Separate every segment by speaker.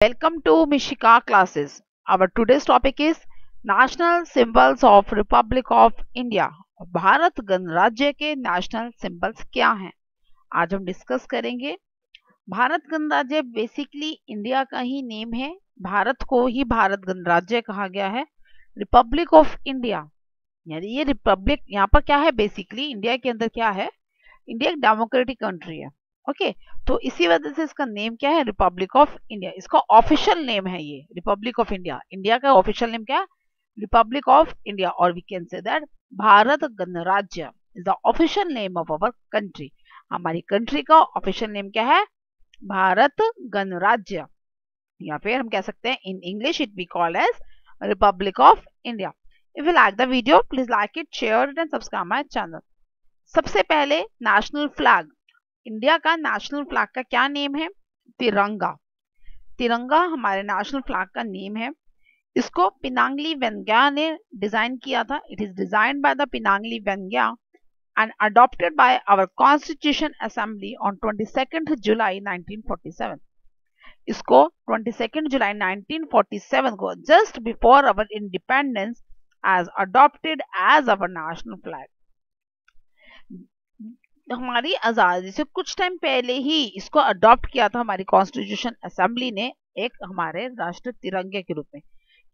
Speaker 1: Welcome to Mishika classes. Our today's topic is National Symbols of Republic of India. Bharat गणराज्य के national symbols क्या हैं? आज हम डिस्कस करेंगे। भारत गणराज्य बेसिकली इंडिया का ही नेम है। भारत को ही भारत गणराज्य कहा गया है। रिपब्लिक ऑफ इंडिया यानी ये रिपब्लिक यहाँ पर क्या है, बेसिकली इंडिया के अंदर क्या है, इंडिया एक डेमोक्रेटिक कंट्री है। ओके, तो इसी वजह से इसका नेम क्या है, रिपब्लिक ऑफ इंडिया। इसका ऑफिशियल नेम है ये रिपब्लिक ऑफ इंडिया। इंडिया का ऑफिशियल नेम क्या है, रिपब्लिक ऑफ इंडिया, और we can say that Bharat Ganarajya is the official name of our country. हमारी कंट्री का ऑफिशियल नेम क्या है, भारत गणराज्य, या फिर हम कह सकते हैं in English it be called as republic of India. If you like the video please like it, share it and subscribe my channel. सबसे पहले नेशनल फ्लैग। इंडिया का नेशनल फ्लैग का क्या नेम है, तिरंगा। तिरंगा हमारे नेशनल फ्लैग का नेम है। इसको पिनांगली वेंगैया ने डिजाइन किया था। It is designed by the Pingali Venkayya and adopted by our constitution assembly on 22 जुलाई 1947। इसको 22 जुलाई 1947 को just before our independence as adopted as our national flag. हमारी आजादी से कुछ टाइम पहले ही इसको अडॉप्ट किया था हमारी कॉन्स्टिट्यूशन असेंबली ने, एक हमारे राष्ट्र तिरंगे के रूप में।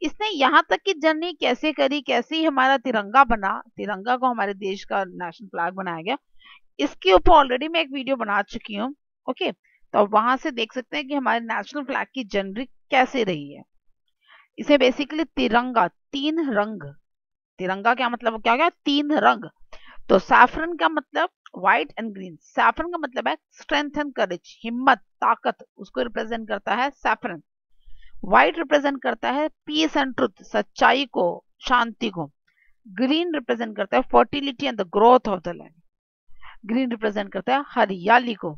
Speaker 1: इसने यहाँ तक की जर्नी कैसे करी, कैसे ही हमारा तिरंगा बना, तिरंगा को हमारे देश का नेशनल फ्लैग बनाया गया, इसके ऊपर ऑलरेडी मैं एक वीडियो बना चुकी हूँ। ओके, तो वहां से देख सकते हैं कि हमारे नेशनल फ्लैग की जर्नी कैसे रही है। इसे बेसिकली तिरंगा, तीन रंग, तिरंगा क्या मतलब, क्या गया, तीन रंग। तो सैफरन का मतलब व्हाइट एंड ग्रीन। सैफरन का मतलब है स्ट्रेंथ एंड करेज, हिम्मत, ताकत, उसको रिप्रेजेंट करता है सैफरन। व्हाइट रिप्रेजेंट करता है पीस एंड ट्रुथ, सच्चाई को, शांति को। ग्रीन रिप्रेजेंट करता है fertility and the growth of the land. Green represent करता है हरियाली को,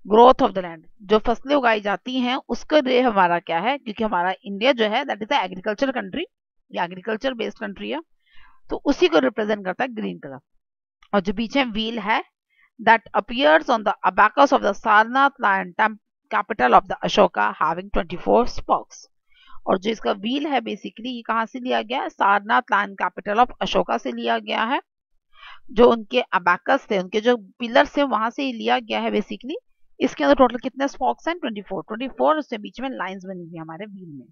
Speaker 1: ग्रोथ ऑफ द लैंड। जो फसलें उगाई जाती हैं उसके लिए हमारा क्या है, क्योंकि हमारा इंडिया जो है that is a agriculture country, या एग्रीकल्चर बेस्ड कंट्री है, तो उसी को रिप्रेजेंट करता है ग्रीन कलर। और जो पीछे व्हील है that appears on the abacus of the Sarnath lion capital of the Ashoka having 24 spokes। और जो इसका व्हील है बेसिकली ये कहाँ से लिया गया है, Sarnath lion capital of Ashoka से लिया गया है। जो उनके अबैकस थे, उनके जो पिलर्स थे, वहां से लिया गया है बेसिकली। इसके अंदर टोटल कितने स्पॉक्स हैं, 24। उसके बीच में लाइंस बनी हुई है हमारे व्हील में।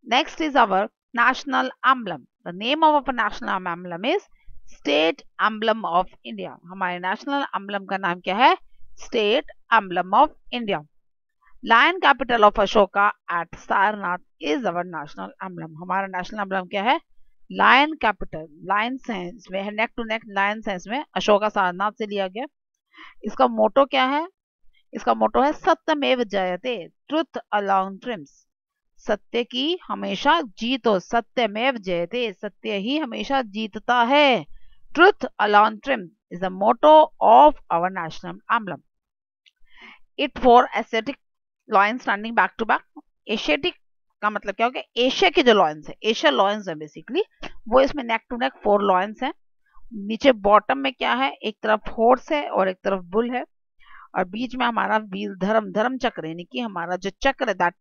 Speaker 1: Next is our national emblem. The name of our national emblem is state emblem of India. हमारे नेशनल एम्बलम का नाम क्या है, state emblem of India. Lion capital of Ashoka at Sarnath is our national emblem. हमारा national emblem क्या है, lion capital, Lions हैं इसमें, नेक टू नेक लायंस हैं इसमें, अशोका सारनाथ से लिया गया। इसका मोटो क्या है, इसका मोटो है सत्यमेव जयते, ट्रुथ अलोंग ट्रिम्स। सत्य की हमेशा जीत हो, सत्यमेव जयते, सत्य ही हमेशा जीतता है। Truth alone triumph is the motto of our national emblem. It four Asiatic lions standing back to back. Asiatic का मतलब क्या हो गया, एशिया के जो लॉयंस है, एशिया लॉयंस है बेसिकली, वो इसमें नेक टू नेक 4 लॉयंस है। नीचे बॉटम में क्या है, एक तरफ हॉर्स है और एक तरफ बुल है, और बीच में हमारा व्हील, धर्म, धर्म चक्र, यानी कि हमारा जो चक्र है that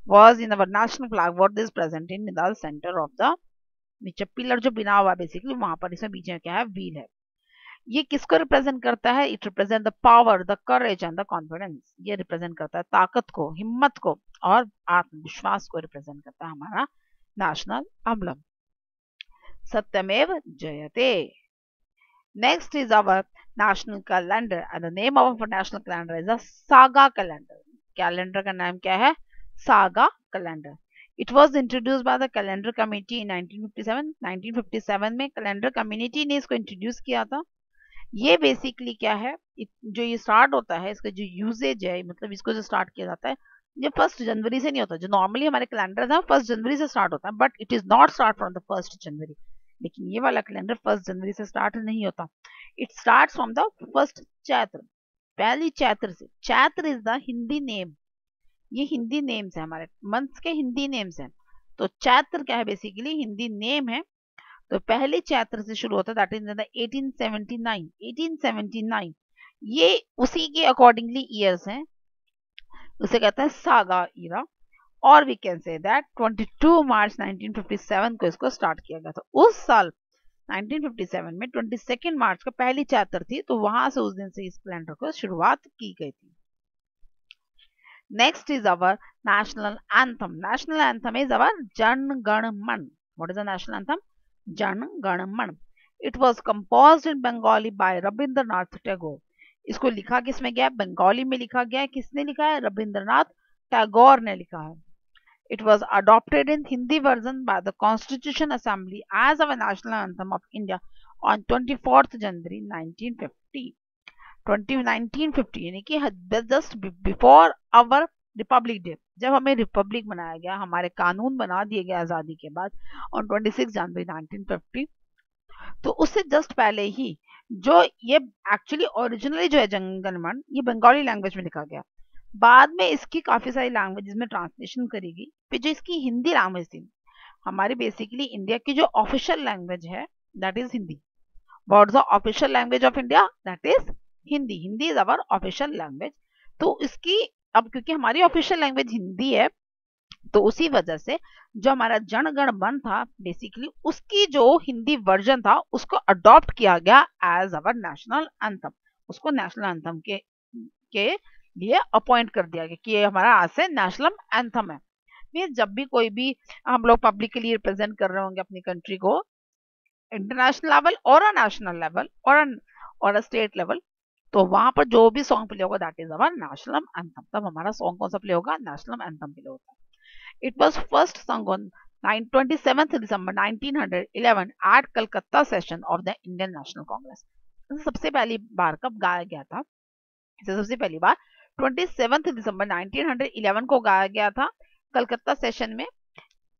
Speaker 1: was in our national flag, what is present in the centre of the, नीचे पिलर जो बिना हुआ बेसिकली वहां पर, इसमें बीच में क्या है, व्हील है। ये किसको रिप्रेजेंट करता है, it represent the power, the courage and the confidence. ये रिप्रेजेंट करता है ताकत को, हिम्मत को और आत्मविश्वास को रिप्रेजेंट करता है हमारा नेशनल एम्बलम। सत्यमेव जयते। Next is our national calendar and the name of our national calendar is the Saka calendar. Calendar का नाम क्या है, Saka calendar. It was introduced by the Calendar Committee in 1957। 1957 में कैलेंडर कम्युनिटी ने इसको इंट्रोड्यूस किया था। ये बेसिकली क्या है, जो ये स्टार्ट होता है, इसका जो यूजेज है, मतलब इसको जो स्टार्ट किया जाता है, ये 1 जनवरी से नहीं होता। जो नॉर्मली हमारे कैलेंडर है 1 जनवरी से स्टार्ट होता है, but it is not start from the 1 जनवरी। लेकिन ये वाला कैलेंडर 1 जनवरी से स्टार्ट नहीं होता, it start from the 1 Chaitra, पहली चैत्र से। Chaitra is the Hindi name, ये हिंदी नेम्स है, हमारे मंथ्स के हिंदी नेम्स हैं। तो चैत्र क्या है, बेसिकली हिंदी नेम है। तो पहले चैत्र से शुरू होता है, दैट इज 1879। ये उसी के अकॉर्डिंगली ईयर्स हैं। उसे कहते हैं सागा इरा, और वी कैन से दैट 22 मार्च 1957 को इसको स्टार्ट किया गया था। उस साल 1957 में 22 मार्च का पहली चैप्टर थी, तो वहां से उस दिन से इस कैलेंडर को शुरुआत की गई थी। Next is our national anthem. National anthem is our Jan Gan Man. What is the national anthem? Jan Gan Man. It was composed in Bengali by Rabindranath Tagore. इसको लिखा किसमें गया? बंगाली में लिखा गया है। किसने लिखा है? रविंद्रनाथ टैगोर ने लिखा है। It was adopted in Hindi version by the Constitution Assembly as our national anthem of India on 24th January 1950. 1950 यानी कि just before our republic day, जब हमें रिपब्लिक बनाया गया, हमारे कानून बना दिए गए आज़ादी के बाद ऑन 26 जनवरी 1950, तो उससे जस्ट पहले ही जो ये एक्चुअली ओरिजिनली जो है जनगणमन, ये बंगाली लैंग्वेज में लिखा गया। बाद में इसकी काफ़ी सारी लैंग्वेजेस में ट्रांसलेशन करी गई। फिर जो इसकी हिंदी लैंग्वेज थी, हमारी बेसिकली इंडिया की जो ऑफिशियल लैंग्वेज है that is Hindi. What is the official language of India? That is Hindi. Hindi is our official language. तो इसकी अब क्योंकि हमारी ऑफिशियल लैंग्वेज हिंदी है, तो उसी वजह से जो हमारा जनगण मन था बेसिकली उसकी जो हिंदी वर्जन था उसको अडॉप्ट किया गया एज अवर नेशनल एंथम। उसको नेशनल एंथम के लिए अपॉइंट कर दिया गया कि ये हमारा आज से नेशनल एंथम है। जब भी कोई भी हम लोग पब्लिकली रिप्रेजेंट कर रहे होंगे अपनी कंट्री को, इंटरनेशनल लेवल और अ नेशनल लेवल और अ स्टेट लेवल, तो वहां पर जो भी सॉन्ग प्ले होगा that is our national anthem. तब हमारा सॉन्ग कौन सा प्ले होगा? नेशनल एंथम प्ले होता है। It was first song on 27 December 1911 at Calcutta session of the Indian National Congress. सबसे पहली बार कब गाया गया था? इसे सबसे पहली बार 27 दिसंबर 1911 को गाया गया था कलकत्ता सेशन में।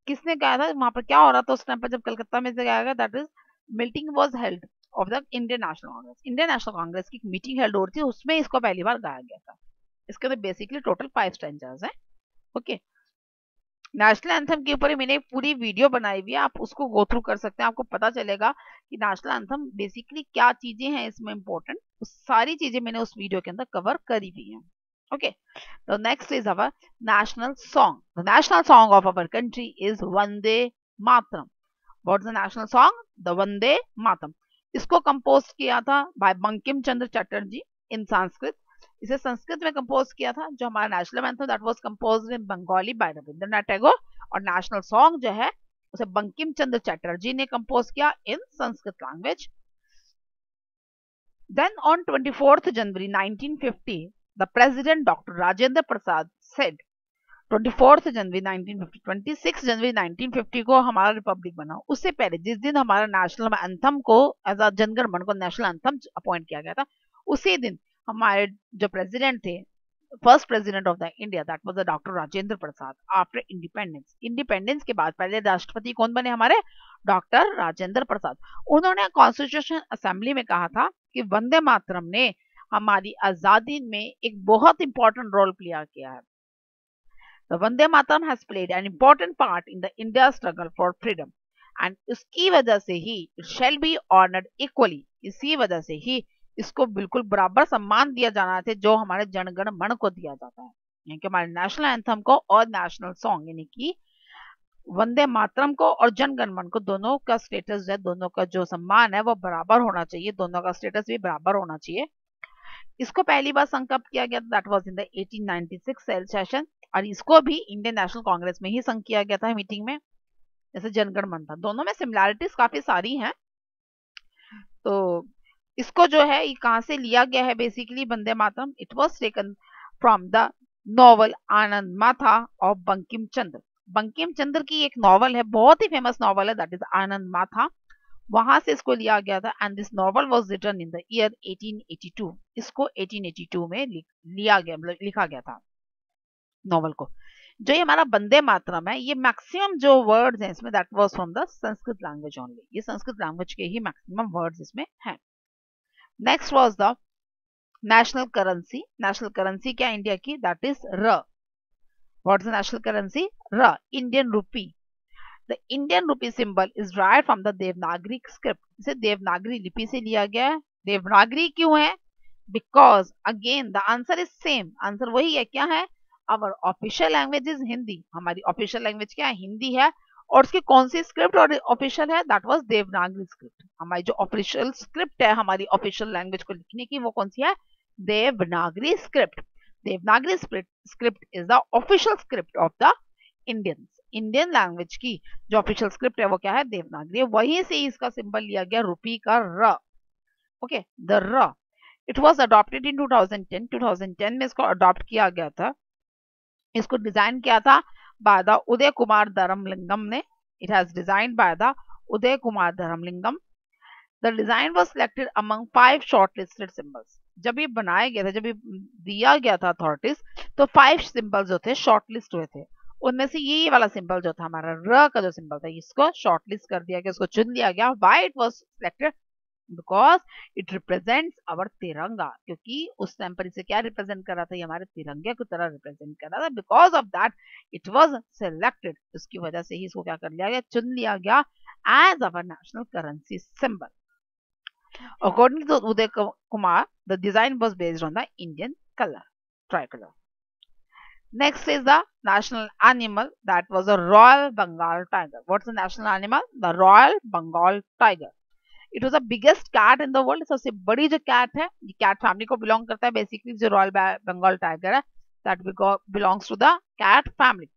Speaker 1: किसने गाया था? वहां पर क्या हो रहा था उस टाइम पर जब कलकत्ता में से गाया गया? That is meeting was held of the Indian National Congress. Indian National Congress की मीटिंग हेल्ड हो रही थी, उसमें इसको पहली बार गाया गया था। इसके अंदर बेसिकली टोटल 5 स्टैंजास हैं। ओके, नेशनल एंथम के ऊपर मैंने पूरी वीडियो बनाई हुई है, आप उसको गो थ्रू कर सकते हैं। आपको पता चलेगा कि नेशनल एंथम बेसिकली क्या चीजें हैं इसमें इंपॉर्टेंट, सारी चीजें मैंने उस वीडियो के अंदर कवर करी हुई हैं। Okay, the next is our national song. The national song of our country is Vande Mataram. What's the national song? The Vande Mataram. इसको कंपोज किया था बाय बंकिम चंद्र चटर्जी इन संस्कृत। इसे संस्कृत में कंपोज किया था। जो हमारा national anthem that was composed in Bengali by Rabindranath Tagore, और नेशनल सॉन्ग जो है उसे बंकिम चंद्र चटर्जी ने कंपोज किया in Sanskrit language. Then on 24th January 1950, the president Dr. Rajendra Prasad said 24th January 1950, 26 January 1950 को हमारा रिपब्लिक बना। उससे पहले जिस दिन हमारा नेशनल एंथम को एज अ जनगण मन को नेशनल एंथम अपॉइंट किया गया था, उसी दिन हमारे जो प्रेसिडेंट थे, first president of the India that was doctor Rajendra Prasad after independence. Independence के बाद पहले राष्ट्रपति कौन बने हमारे? डॉक्टर राजेंद्र प्रसाद। उन्होंने कॉन्स्टिट्यूशन असेंबली में कहा था कि वंदे मातरम ने हमारी आजादी में एक बहुत इंपॉर्टेंट रोल प्ले किया है। The Vande Mataram has played an important part in the India struggle for freedom, and इसकी वजह से ही it shall be honored equally, इसी वजह से ही इसको बिल्कुल बराबर सम्मान दिया जाना चाहिए जो हमारे जनगण मन को दिया जाता है, यानी कि हमारे नेशनल एंथम को और नेशनल सॉन्ग यानी कि वंदे मातरम को और जनगण मन को, दोनों का स्टेटस है, दोनों का जो सम्मान है वो बराबर होना चाहिए, दोनों का स्टेटस भी बराबर होना चाहिए। इसको पहली बार संकल्प किया गया that was in the 1896 session, और इसको भी इंडियन नेशनल कांग्रेस में ही संग किया गया था मीटिंग में, जैसे जनगण मन था। दोनों में सिमिलैरिटीज काफी सारी हैं। तो इसको जो है ये कहां से लिया गया है basically Vande Mataram? It was taken from the novel Anandamath of Bankim Chandra. Bankim Chandra की एक नॉवल है, बहुत ही फेमस नॉवल है, दैट इज आनंद माथा। वहां से इसको लिया गया था and this novel was written in the year 1882। इसको 1882 में लिया गया, मतलब लिखा गया था नॉवल को। जो ये हमारा वंदे मातरम है, ये मैक्सिमम जो वर्ड्स हैं इसमें that was from the Sanskrit language only, ये संस्कृत लैंग्वेज के ही मैक्सिमम वर्ड्स इसमें हैं। Next was the national currency. National currency क्या इंडिया की? दैट इज र। What is the national currency? र, Indian rupee. The Indian rupee symbol is derived from the Devanagari script. इसे देवनागरी लिपि से लिया गया है। देवनागरी क्यों है? Because again the answer is same, answer वही है, क्या है? Our official language is Hindi, हमारी ऑफिशियल लैंग्वेज क्या है, हिंदी है। और उसकी कौन सी स्क्रिप्ट और ऑफिशियल है, दैट वाज देवनागरी स्क्रिप्ट। हमारी जो ऑफिशियल स्क्रिप्ट है हमारी ऑफिशियल लैंग्वेज को लिखने की, वो कौन सी है, Devanagari script. Devanagari script is the official script of the Indian Indian language की जो ऑफिशियल स्क्रिप्ट है वो क्या है, देवनागरी। वहीं से इसका सिंबल लिया गया रुपी का र। ओके, द र। इट वाज अडॉप्टेड इन 2010, 2010 में इसको अडॉप्ट किया गया था। इसको डिजाइन किया था बाय द उदय कुमार धर्मलिंगम ने। It has designed by the Uday Kumar Dharmalingam. The design was selected among 5 shortlisted symbols. जब ये बनाया गया था, जब ये दिया गया था अथॉरिटीज, तो 5 सिंबल जो थे शॉर्टलिस्ट हुए थे। उनमें से ये वाला सिंबल जो था हमारा र का जो सिंबल था, इसको शॉर्टलिस्ट कर दिया गया, इसको चुन लिया गया। Why it was selected, because it represents our Tiranga, क्योंकि उस टाइम पर इसे क्या रिप्रेजेंट कर रहा था, ये हमारे तिरंगे की तरह रिप्रेजेंट कर रहा था। Because of that it was selected, उसकी वजह से ही इसको क्या कर लिया गया, चुन लिया गया as our national currency symbol. According to Uday Kumar, the design was based on the Indian color, tricolor. Next is the national animal, that was a Royal Bengal tiger. What's the national animal? The Royal Bengal tiger. It was the biggest cat in the world. सबसे बड़ी जो cat है, ये cat family को belong करता है basically, जो Royal Bengal tiger है, that belongs to the cat family.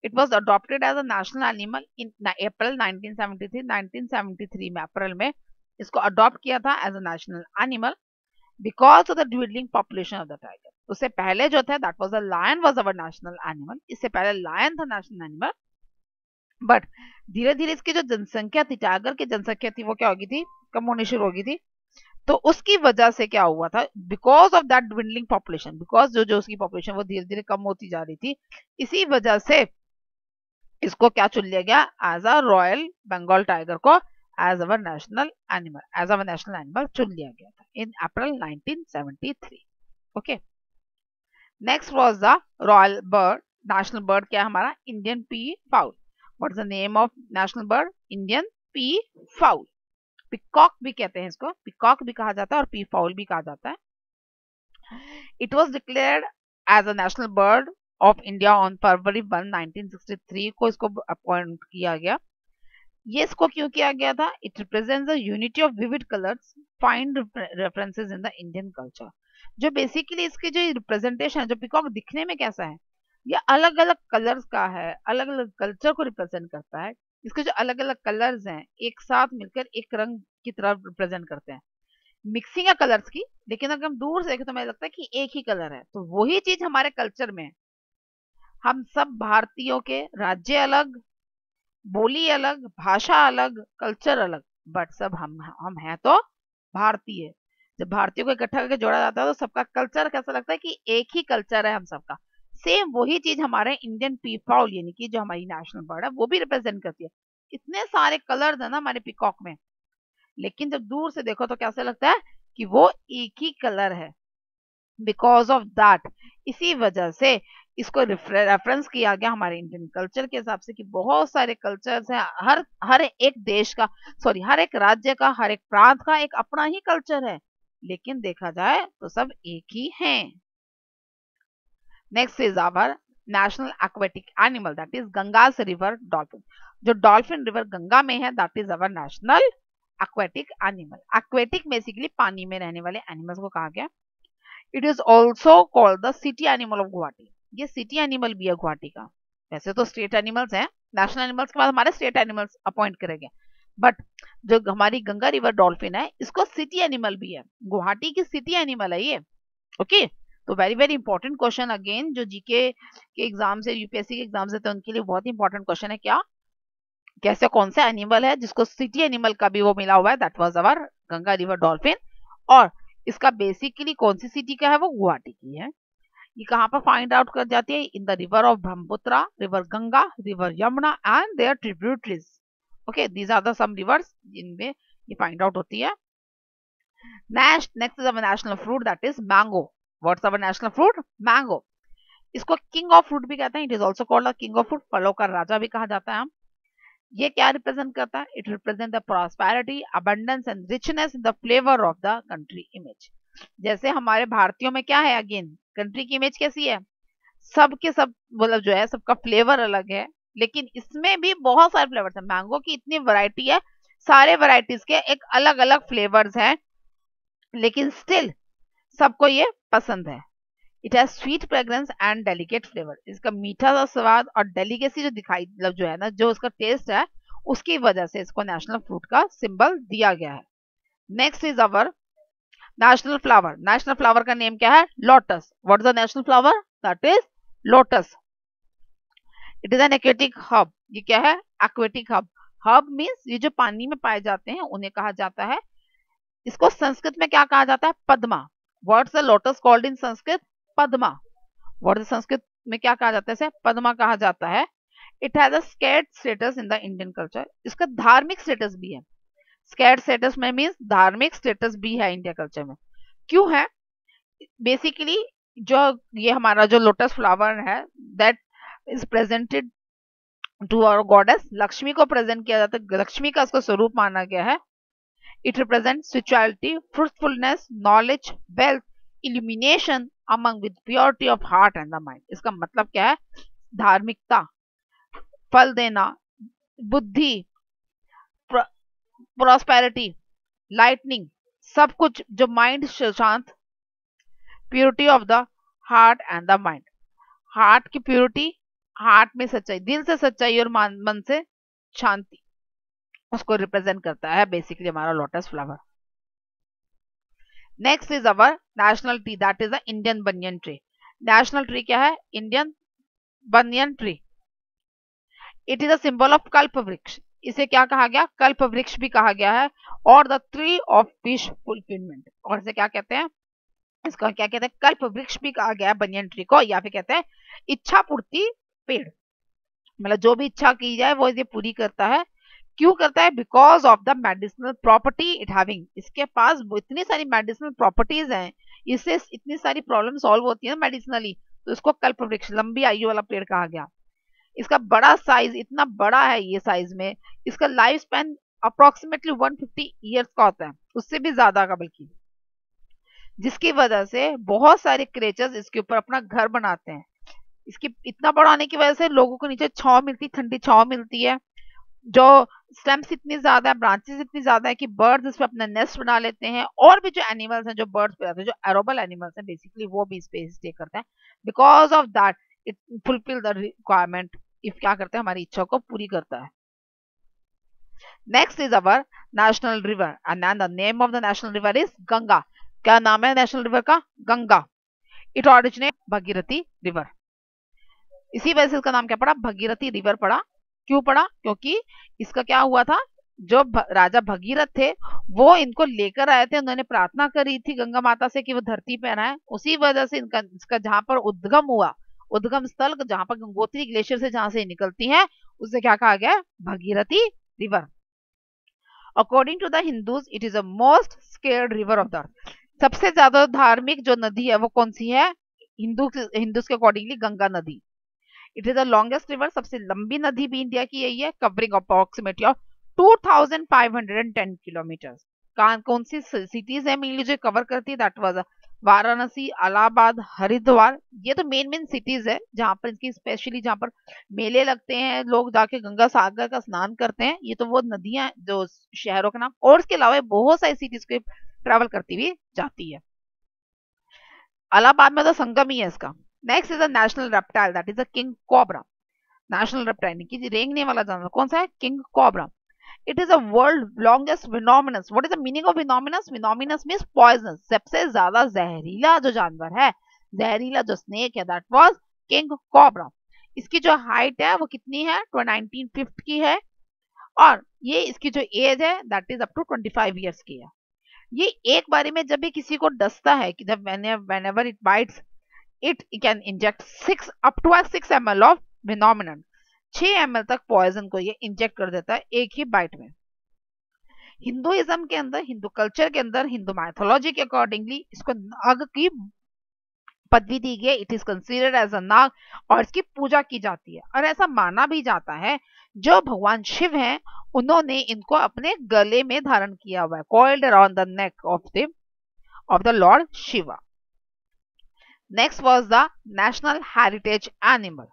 Speaker 1: It was adopted as a national animal in April 1973. 1973 में अप्रैल में इसको अडॉप्ट किया था as a national animal because of the dwindling population of the tiger. उससे पहले जो था that was a lion was our national animal. इससे पहले लायन था नेशनल एनिमल, बट धीरे धीरे इसकी जो जनसंख्या थी, टाइगर की जनसंख्या थी, वो क्या हो गई थी, कम होनी शुरू हो गई थी। तो उसकी वजह से क्या हुआ था, because of that dwindling population, because जो उसकी पॉपुलेशन वो धीरे धीरे कम होती जा रही थी, इसी वजह से इसको क्या चुन लिया गया, as a royal Bengal tiger को as our national animal चुन लिया गया था in April 1973. Okay, next was the royal bird. national bird क्या है हमारा, Indian peafowl. what is the name of national bird? Indian peafowl. peacock भी कहते हैं इसको, peacock भी कहा जाता है और peafowl भी कहा जाता है। it was declared as a national bird of India on February 1, 1963 को इसको अपॉइंट किया गया। ये इसको क्यों किया गया था, it represents the unity of vivid colours, find references in the Indian culture. जो बेसिकली इसकी जो रिप्रेजेंटेशन है, जो पिकॉक दिखने में कैसा है, ये अलग अलग कलर्स का है, अलग अलग कल्चर को रिप्रेजेंट करता है। इसके जो अलग अलग कलर्स हैं एक साथ मिलकर एक रंग की तरह रिप्रेजेंट करते हैं, मिक्सिंग है कलर्स की। लेकिन अगर हम दूर से देखें तो हमें लगता है कि एक ही कलर है। तो वही चीज हमारे कल्चर में, हम सब भारतीयों के राज्य अलग, बोली अलग, भाषा अलग, कल्चर अलग, बट सब हम हैं तो भारतीय। जब भारतीयों को इकट्ठा करके जोड़ा जाता है तो सबका कल्चर कैसा लगता है कि एक ही कल्चर है हम सबका। सेम वही चीज हमारे इंडियन पीफाउल यानी कि जो हमारी नेशनल बर्ड है वो भी रिप्रेजेंट करती है। इतने सारे कलर्स है ना हमारे पिकॉक में, लेकिन जब दूर से देखो तो कैसा लगता है कि वो एक ही कलर है। बिकॉज ऑफ दैट, इसी वजह से इसको रेफरेंस किया गया हमारे इंडियन कल्चर के हिसाब से कि बहुत सारे कल्चर्स हैं, हर एक देश का, सॉरी हर एक राज्य का, हर एक प्रांत का एक अपना ही कल्चर है, लेकिन देखा जाए तो सब एक ही हैं। Next is our national aquatic animal, that is Ganga's river dolphin. जो डॉल्फिन रिवर गंगा में है, that is our national aquatic animal. Aquatic basically पानी में रहने वाले एनिमल्स को कहा गया। It is also called the city animal of Guwahati. ये सिटी एनिमल भी है गुवाहाटी का। वैसे तो स्टेट एनिमल्स हैं, नेशनल एनिमल्स के बाद हमारे स्टेट एनिमल्स अपॉइंट करेंगे, बट जो हमारी गंगा रिवर डॉल्फिन है इसको सिटी एनिमल भी है, गुवाहाटी की सिटी एनिमल है ये। ओके, तो very very important question again, जो जीके के एग्जाम से, यूपीएससी के एग्जाम से, तो उनके लिए बहुत इंपॉर्टेंट क्वेश्चन है। क्या, कैसे, कौन सा एनिमल है जिसको सिटी एनिमल का भी वो मिला हुआ है, that was our Ganga river dolphin. और इसका बेसिकली कौन सी सिटी का है, वो गुवाहाटी की है। ये कहाँ पर फाइंड आउट कर जाती है, in the river of Brahmaputra, river Ganga, river Yamuna and their tributaries. Okay, these are the some rivers जिनमें ये फाइंड आउट होती है। Next is our national fruit, that is mango. What's our national fruit, mango. इसको king of fruit भी कहते हैं, it is also called the king of fruit, फलों का राजा भी कहा जाता है हम। ये क्या रिप्रेजेंट करता है, it represent the prosperity, abundance and richness in the flavour of the country image. जैसे हमारे भारतीयों में क्या है, अगेन कंट्री की इमेज कैसी है, सबके सब मतलब जो है सबका फ्लेवर अलग है, लेकिन इसमें भी बहुत सारे फ्लेवर्स हैं। मैंगो की इतनी वैरायटी है, सारे वैरायटीज के एक अलग अलग फ्लेवर्स हैं, लेकिन स्टिल सबको ये पसंद है। It has sweet fragrance and delicate flavour. इसका मीठा सा स्वाद और डेलिकेसी जो दिखाई मतलब जो है ना, जो उसका टेस्ट है, उसकी वजह से इसको नेशनल फ्रूट का सिंबल दिया गया है। Next is our national flower. National flower का नेम क्या है? Lotus. What is the national flower? That is lotus. It is an aquatic hub. ये क्या है? Aquatic hub. हब मीन्स ये जो पानी में पाए जाते हैं उन्हें कहा जाता है। इसको संस्कृत में क्या कहा जाता है? Padma. What's the lotus called in Sanskrit? Padma. What is Sanskrit में क्या कहा जाता है? इसे पद्मा कहा जाता है। It has a scared status in the Indian culture. इसका धार्मिक स्टेटस भी है। स्केर्ड स्टेटस में मीन्स धार्मिक स्टेटस भी है इंडिया कल्चर में। क्यों है? बेसिकली जो ये हमारा जो लोटस फ्लावर है, that is presented to our goddess Lakshmi को प्रेजेंट किया जाता है। लक्ष्मी का इसको स्वरूप माना गया है। It represent spirituality, fruitfulness, knowledge, wealth, illumination among with purity of heart and the mind. इसका मतलब क्या है? धार्मिकता, फल देना, बुद्धि, प्रोस्पेरिटी, लाइटनिंग, सब कुछ जो माइंड शांत, purity of the heart and the mind. Heart की प्योरिटी, हार्ट में सच्चाई, दिल से सच्चाई और मन से शांति, उसको रिप्रेजेंट करता है बेसिकली हमारा lotus flower. Next is our national tree, that is the Indian banyan tree. National tree क्या है? Indian banyan tree. It is a symbol of कल्प वृक्ष। इसे क्या कहा गया? कल्प वृक्ष भी कहा गया है, और the tree of wish fulfilment. और इसे क्या कहते हैं? इसका क्या कहते हैं? कल्प वृक्ष भी कहा गया है बनियन ट्री को, या फिर कहते हैं इच्छा पूर्ति पेड़। मतलब जो भी इच्छा की जाए वो ये पूरी करता है। क्यों करता है? Because of the medicinal property it having. इसके पास इतनी सारी मेडिसिनल प्रॉपर्टीज हैं, इससे इतनी सारी प्रॉब्लम सॉल्व होती है मेडिसिनली, तो इसको कल्प वृक्ष, लंबी आयु वाला पेड़ कहा गया। इसका बड़ा साइज, इतना बड़ा है ये साइज में, इसका लाइफ स्पैन अप्रोक्सीमेटली 150 ईयर्स का होता है, उससे भी ज्यादा का बल्कि, जिसकी वजह से बहुत सारे क्रिएचर्स इसके ऊपर अपना घर बनाते हैं। इसकी इतना बड़ा होने की वजह से लोगों को नीचे छांव मिलती, ठंडी छांव मिलती है। जो स्टेम्स इतनी ज्यादा है, ब्रांचेस इतनी ज्यादा है कि बर्ड्स इस पे अपना नेस्ट बना लेते हैं, और भी जो एनिमल्स हैं जो बर्ड्स पे रहते हैं, जो एरोबल एनिमल्स हैं बेसिकली, वो भी स्पेस स्टे करते हैं। Because of that it fulfil the requirement, if क्या करते हैं? हमारी इच्छा को पूरी करता है। Next is our national river, and the name of the national river is Ganga. क्या नाम है नेशनल रिवर का? Ganga. It originate Bhagirathi river. इसी वजह से इसका नाम क्या पड़ा? भगीरथी रिवर पड़ा। क्यों पड़ा? क्योंकि इसका क्या हुआ था, जो राजा भगीरथ थे वो इनको लेकर आए थे, उन्होंने प्रार्थना करी थी गंगा माता से कि वो धरती पे आए। उसी वजह से इसका जहां पर उद्गम हुआ, उद्गम स्थल जहां पर गंगोत्री ग्लेशियर से जहां से निकलती है, उसे क्या कहा गया? Bhagirathi river. According to the Hindus it is the most sacred river of the earth. सबसे ज्यादा धार्मिक जो नदी है वो कौन सी है? हिंदूज के अकॉर्डिंगली गंगा नदी। It is the longest river, सबसे लंबी नदी भी इंडिया की यही है, कवरिंग अप्रोक्सीमेटली ऑफ 2510 किलोमीटर। कौन सी सिटीज है मेनली जो कवर करती है? That was Varanasi, Allahabad, Haridwar. ये तो मेन सिटीज है जहां पर इसकी स्पेशली जहां पर मेले लगते हैं, लोग जाके गंगा सागर का स्नान करते हैं। ये तो वो नदियां जो शहरों के नाम, और इसके अलावा बहुत सारी सिटीज को ट्रेवल करती हुई जाती है। इलाहाबाद में तो संगम ही है इसका। Next is a national reptile, that is a king cobra. National reptile की रेंगने वाला जानवर कौन सा है? King cobra. It is a world longest venomous. What is the meaning of venomous? Venomous means poisonous, सबसे ज्यादा जहरीला जो जानवर है, जहरीला जो स्नेक है, दैट वाज किंग कोबरा। इसकी जो हाइट है वो कितनी है? 19 फीट की है, और ये इसकी जो एज है that is up to 25 years की है। ये एक बारी में जब भी किसी को डसता है कि जब whenever it bites, it can inject 6 up to 6 ml of phenomenon। 6 ml तक पॉइजन को ये इंजेक्ट कर देता है एक ही बाइट में। हिंदुइज्म के अंदर, हिंदू कल्चर के अंदर, हिंदू माइथोलॉजी के अकॉर्डिंगली इसको नाग की पदवी दी गई। It is considered as a naag, और इसकी पूजा की जाती है। और ऐसा माना भी जाता है जो भगवान शिव हैं उन्होंने इनको अपने गले में धारण किया हुआ है, coiled around the neck of the lord Shiva. Next was the national heritage animal.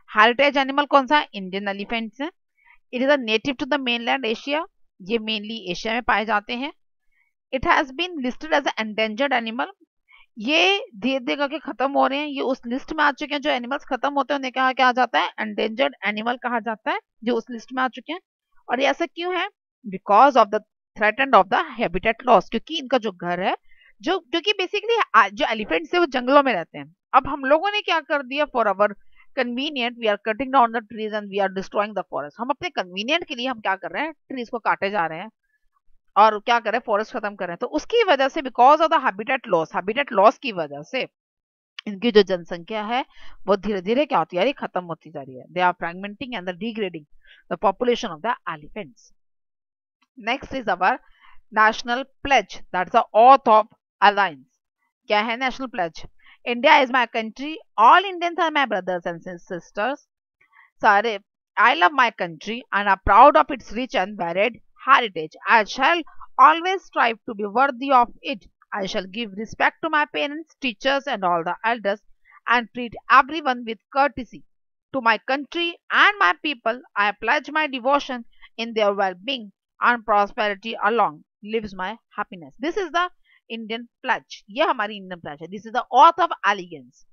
Speaker 1: Heritage animal कौन सा? इंडियन एलिफेंट्स है। It is a native to the mainland Asia, ये मेनली एशिया में पाए जाते हैं। It has been listed as endangered animal, ये धीरे धीरे करके खत्म हो रहे हैं, ये उस लिस्ट में आ चुके हैं। जो एनिमल्स खत्म होते हैं उन्हें कहा जाता है एंडेंजर्ड एनिमल कहा जाता है, जो उस लिस्ट में आ चुके हैं। और ये ऐसा क्यों है? Because of the threatened of the habitat loss, क्योंकि इनका जो घर है, जो क्योंकि बेसिकली जो एलिफेंट्स है वो जंगलों में रहते हैं। अब हम लोगों ने क्या कर दिया, for our convenient we are cutting down the trees and we are destroying the forest. हम अपने कन्वीनियंट के लिए हम क्या कर रहे हैं, ट्रीज को काटे जा रहे हैं और क्या कर रहे हैं, फॉरेस्ट खत्म कर रहे हैं। तो उसकी वजह से because of the habitat loss की वजह से इनकी जो जनसंख्या है वो धीरे धीरे क्या होती जा रही है, खत्म होती जा रही है। They are fragmenting and degrading the population of the elephants. Next is our national pledge, that's the oath of allegiance. क्या है national pledge? India is my country, all Indians are my brothers and sisters, सारे I love my country and are proud of its rich and varied heritage. I shall always strive to be worthy of it. I shall give respect to my parents, teachers, and all the elders, and treat everyone with courtesy. To my country and my people, I pledge my devotion in their well-being and prosperity along lives my happiness. This is the Indian pledge. ये हमारी Indian pledge है. This is the oath of allegiance.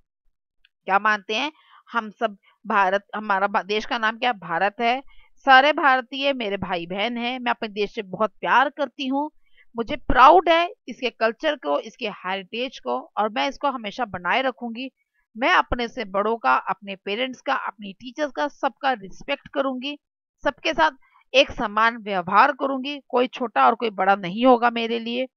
Speaker 1: क्या मानते हैं हम सब? भारत, हमारा देश का नाम क्या? भारत है। सारे भारतीय मेरे भाई बहन हैं। मैं अपने देश से बहुत प्यार करती हूँ, मुझे प्राउड है इसके कल्चर को, इसके हेरिटेज को, और मैं इसको हमेशा बनाए रखूंगी। मैं अपने से बड़ों का, अपने पेरेंट्स का, अपनी टीचर्स का, सबका रिस्पेक्ट करूंगी, सबके साथ एक समान व्यवहार करूंगी, कोई छोटा और कोई बड़ा नहीं होगा मेरे लिए।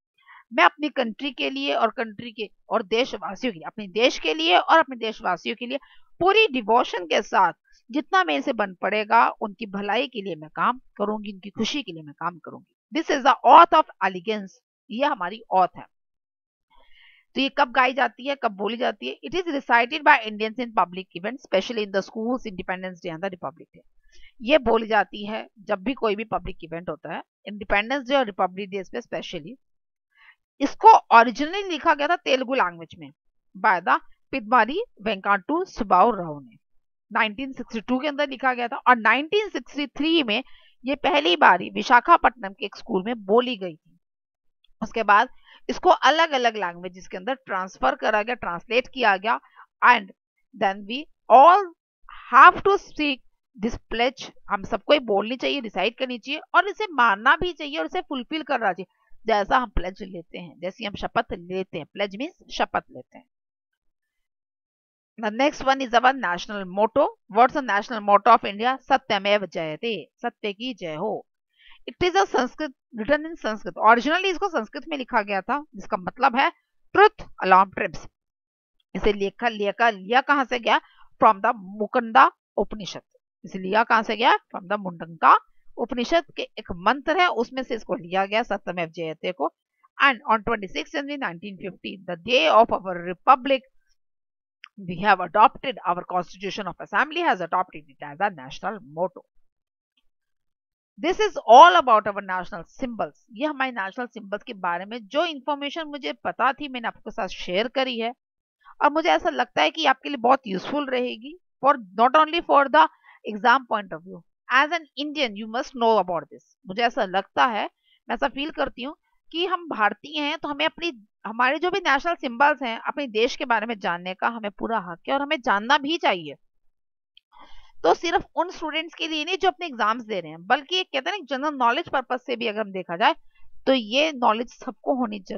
Speaker 1: मैं अपनी कंट्री के लिए और कंट्री के और देशवासियों के लिए, अपने देश के लिए और अपने देशवासियों के लिए पूरी डिवोशन के साथ जितना मेरे से बन पड़ेगा उनकी भलाई के लिए मैं काम करूंगी, उनकी खुशी के लिए मैं काम करूंगी। This is the oath of allegiance, ये हमारी ऑथ है। तो ये कब गाई जाती है, कब बोली जाती है? It is recited by Indians in public event, specially in the schools, independence day and the Republic day. ये बोली जाती है जब भी कोई भी पब्लिक इवेंट होता है, इंडिपेंडेंस डे और रिपब्लिक डे पे स्पेशली। इसको ओरिजिनली लिखा गया था तेलुगु लैंग्वेज में बाय द पिदमारी वेंकटू सुब्बाऊ राव ने, 1962 के अंदर लिखा गया था। और 1963 में ये पहली बार विशाखापट्टनम के एक स्कूल में बोली गई थी। उसके बाद इसको अलग अलग लैंग्वेजेस के अंदर ट्रांसफर करा गया, ट्रांसलेट किया गया, and then we all have to speak this pledge. हम सबको ही बोलनी चाहिए, डिसाइड करनी चाहिए, और इसे मानना भी चाहिए और इसे फुलफिल करना चाहिए, जैसा हम प्लेज लेते हैं, जैसी हम शपथ लेते हैं। प्लेज मीन्स शपथ लेते हैं। The next one is our national motto. What's the national motto of India? सत्यमेव जयते, सत्य की जय हो। It is a Sanskrit, written in Sanskrit. Originally इसको संस्कृत में लिखा गया था, जिसका मतलब है ट्रुथ अलॉन्ग ट्रिप्स। इसे लिया कहां से गया? फ्रॉम द मुकुंदा उपनिषद। इसे लिया कहां से गया? फ्रॉम द मुंडका उपनिषद के एक मंत्र है, उसमें से इसको लिया गया, सत्यमेव जयते को। And on 26 January 1950, the day of our republic, we have adopted, our constitution of assembly has adopted it as a national motto. This is all about our national symbols. ये हमारे national symbols के बारे में जो information मुझे पता थी मैंने आपके साथ शेयर करी है, और मुझे ऐसा लगता है कि आपके लिए बहुत यूजफुल रहेगी, for not only for the exam point of view, as an Indian you must know about this. मुझे ऐसा लगता है, मैं ऐसा फील करती हूँ कि हम भारतीय हैं, तो हमें हमारे जो भी नेशनल सिंबल्स हैं, अपने देश के बारे में जानने का हमें पूरा हक है, और हमें जानना भी चाहिए। तो सिर्फ उन स्टूडेंट्स के लिए नहीं जो अपने एग्जाम्स दे रहे हैं, बल्कि कहते हैं ना जनरल नॉलेज पर्पज से भी अगर हम देखा जाए तो ये नॉलेज सबको होनी